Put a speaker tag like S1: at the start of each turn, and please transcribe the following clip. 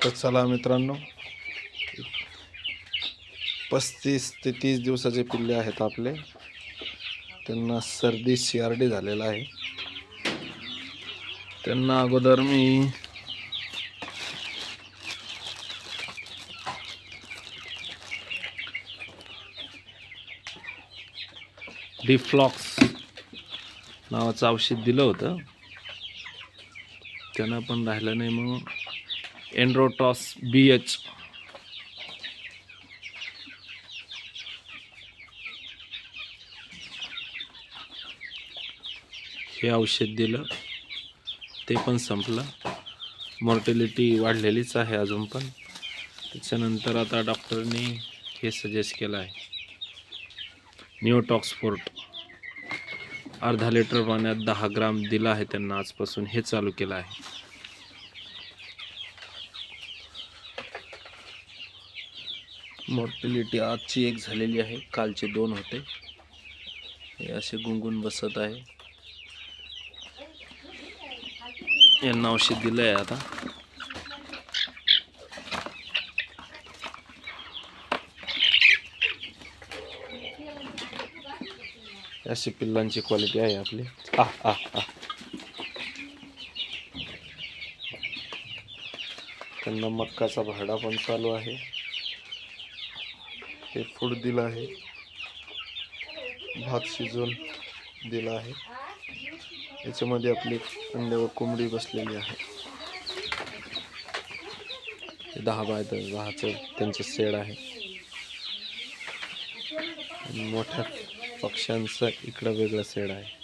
S1: तर चला मित्रांनो, 35 ते 30 दिवसाचे पिल्ले आहेत आपले. त्यांना सर्दी CRD झालेला आहे. त्यांना अगोदर मी डिफ्लॉक्स नावाचं औषध दिलं होतं. त्यांना पण राहिलं नाही. मग एन्ड्रोटॉस BH हे औषध दिलं, ते पण संपलं. मॉर्टॅलिटी वाढलेलीच आहे अजून पण. त्याच्यानंतर आता डॉक्टरनी हे सजेस्ट केलं आहे, निओटॉक्सफोर्ट. अर्धा लिटर पाण्यात 10 ग्राम दिलं आहे त्यांना. आजपासून हे चालू केलं आहे. मॉर्टॅलिटी आजची 1 झालेली आहे, कालचे 2 होते. हे असे गुंगून बसत आहे. यांना औषध दिलं आहे आता. अशी पिल्लांची क्वालिटी आहे आपली. त्यांना मक्काचा भाडा पण चालू आहे. हे फूड दिलं आहे, भात शिजवून दिला आहे. याच्यामध्ये आपली अंडे व कोंबडी बसलेली आहे. 10 बाय 10चं त्यांचं शेड आहे. मोठ्या पक्ष्यांचं इकडं वेगळं शेड आहे.